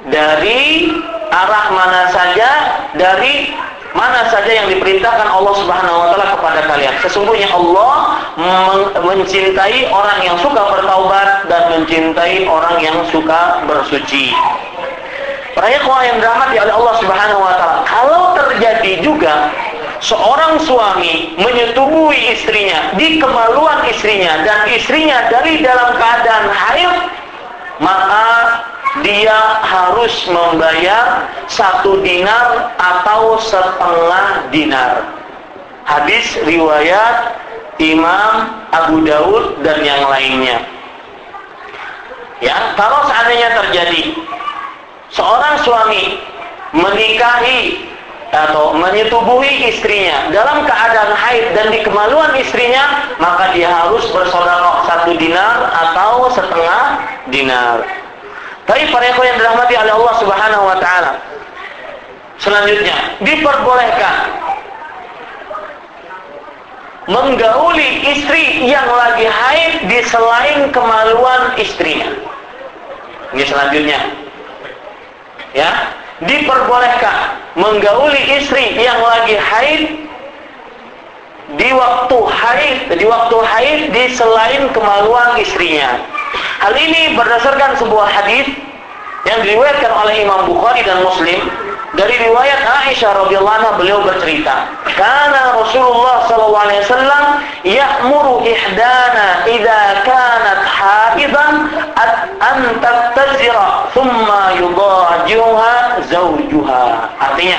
dari arah mana saja, dari mana saja yang diperintahkan Allah Subhanahu wa taala kepada kalian. Sesungguhnya Allah mencintai orang yang suka bertaubat dan mencintai orang yang suka bersuci. Para ikhwah yang dirahmati oleh Allah Subhanahu wa taala, kalau terjadi juga seorang suami menyetubuhi istrinya di kemaluan istrinya dan istrinya dari dalam keadaan haid, maka dia harus membayar 1 dinar atau setengah dinar. Hadis riwayat Imam Abu Daud dan yang lainnya. Ya, kalau seandainya terjadi seorang suami menikahi atau menyetubuhi istrinya dalam keadaan haid dan di kemaluan istrinya, maka dia harus bersedekah 1 dinar atau setengah dinar. Tapi para ikhwan yang dirahmati oleh Allah Subhanahu wa taala, selanjutnya diperbolehkan menggauli istri yang lagi haid di selain kemaluan istrinya. Ini selanjutnya. Ya, diperbolehkan menggauli istri yang lagi haid di waktu haid di selain kemaluan istrinya. Hal ini berdasarkan sebuah hadis yang diriwayatkan oleh Imam Bukhari dan Muslim dari riwayat Aisyah radhiyallahu anha. Beliau bercerita, "Kana Rasulullah sallallahu alaihi wasallam ya'muru ihdana idza kanat haidan an tattazira thumma yudaji'uha zawjuha." Artinya,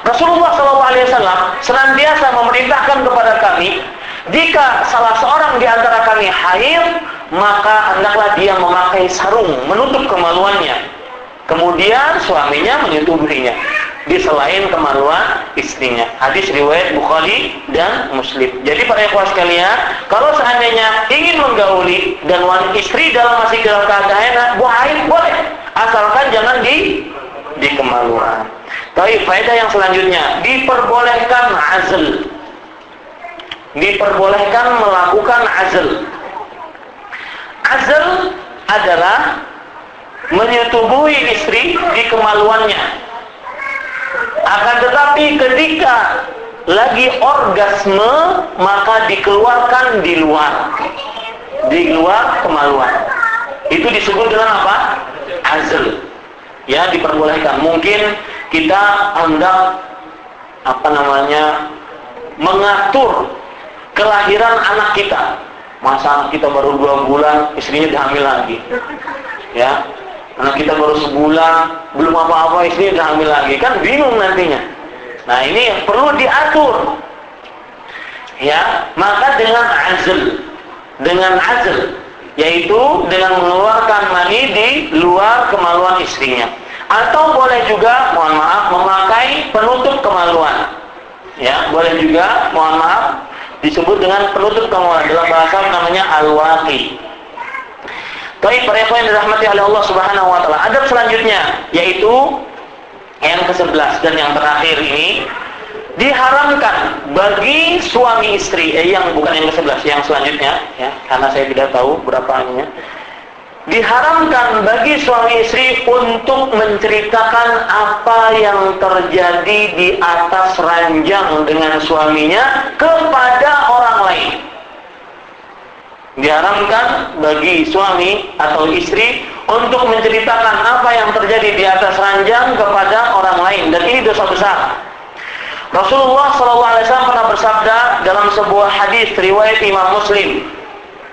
Rasulullah sallallahu alaihi wasallam senantiasa memerintahkan kepada kami, jika salah seorang di antara kami haid, maka hendaklah dia memakai sarung menutup kemaluannya. Kemudian suaminya menyetubuhinya di selain kemaluan istrinya. Hadis riwayat Bukhari dan Muslim. Jadi para ikhwah sekalian, kalau seandainya ingin menggauli dan istri masih dalam keadaan haid, boleh, asalkan jangan di kemaluan. Tapi faedah yang selanjutnya, diperbolehkan azl. Diperbolehkan melakukan azl. Azl adalah menyetubuhi istri di kemaluannya. Akan tetapi ketika lagi orgasme, maka dikeluarkan di luar kemaluan. Itu disebut dengan apa? Azl. Ya, diperbolehkan. Mungkin kita hendak mengatur kelahiran anak kita. Masa anak kita baru 2 bulan, istrinya dihamil lagi. Ya, anak kita baru sebulan, belum apa-apa, istrinya dihamil lagi. Kan bingung nantinya. Nah, ini yang perlu diatur. Ya, maka dengan azl, yaitu dengan mengeluarkan mani di luar kemaluan istrinya. Atau boleh juga, memakai penutup kemaluan. Ya, boleh juga, disebut dengan penutup kemaluan, dalam bahasa namanya al-waqi. Tapi para ikhwan yang dirahmati oleh Allah Subhanahu wa taala, adab selanjutnya yaitu yang ke-11 dan yang terakhir ini, diharamkan bagi suami istri yang bukan yang ke-11, yang selanjutnya ya, karena saya tidak tahu berapa ininya. Diharamkan bagi suami istri untuk menceritakan apa yang terjadi di atas ranjang dengan suaminya kepada orang lain. Diharamkan bagi suami atau istri untuk menceritakan apa yang terjadi di atas ranjang kepada orang lain, dan ini dosa besar. Rasulullah SAW pernah bersabda dalam sebuah hadis riwayat Imam Muslim.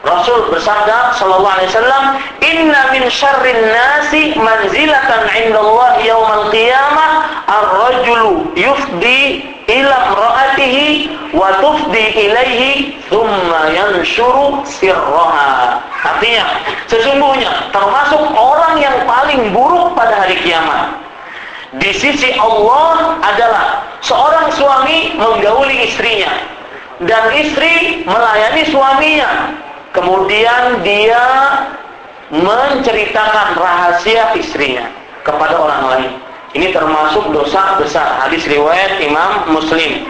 Rasul bersabda sallallahu alaihi wasallam, "Inna min syarrin nasi manzilatan 'inda Allah yaumal qiyamah ar-rajulu yufdi ila imra'atihi wa tufdi ilaihi thumma yanshuru sirraha." Artinya, sesungguhnya termasuk orang yang paling buruk pada hari kiamat di sisi Allah adalah seorang suami menggauli istrinya dan istri melayani suaminya. Kemudian dia menceritakan rahasia istrinya kepada orang lain. Ini termasuk dosa besar. Hadis riwayat Imam Muslim.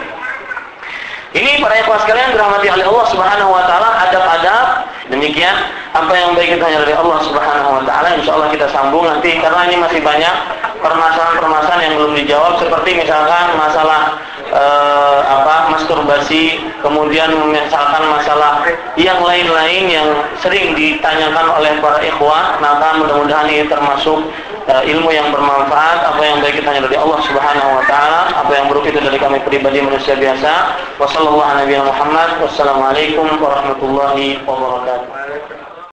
Ini para ikhwan sekalian dirahmati oleh Allah Subhanahu wa taala, adab-adab demikian Apa yang baik itu hanya dari Allah Subhanahu wa taala. Insyaallah kita sambung nanti karena ini masih banyak permasalahan-permasalahan yang belum dijawab, seperti misalkan masalah masturbasi, kemudian misalkan masalah yang lain-lain yang sering ditanyakan oleh para ikhwah. Maka mudah-mudahan ini termasuk ilmu yang bermanfaat. Apa yang baik itu hanya dari Allah Subhanahu wa taala, apa yang buruk itu dari kami pribadi manusia biasa. Wassallallahu ala nabiyina Muhammad. Wassalamualaikum warahmatullahi wabarakatuh.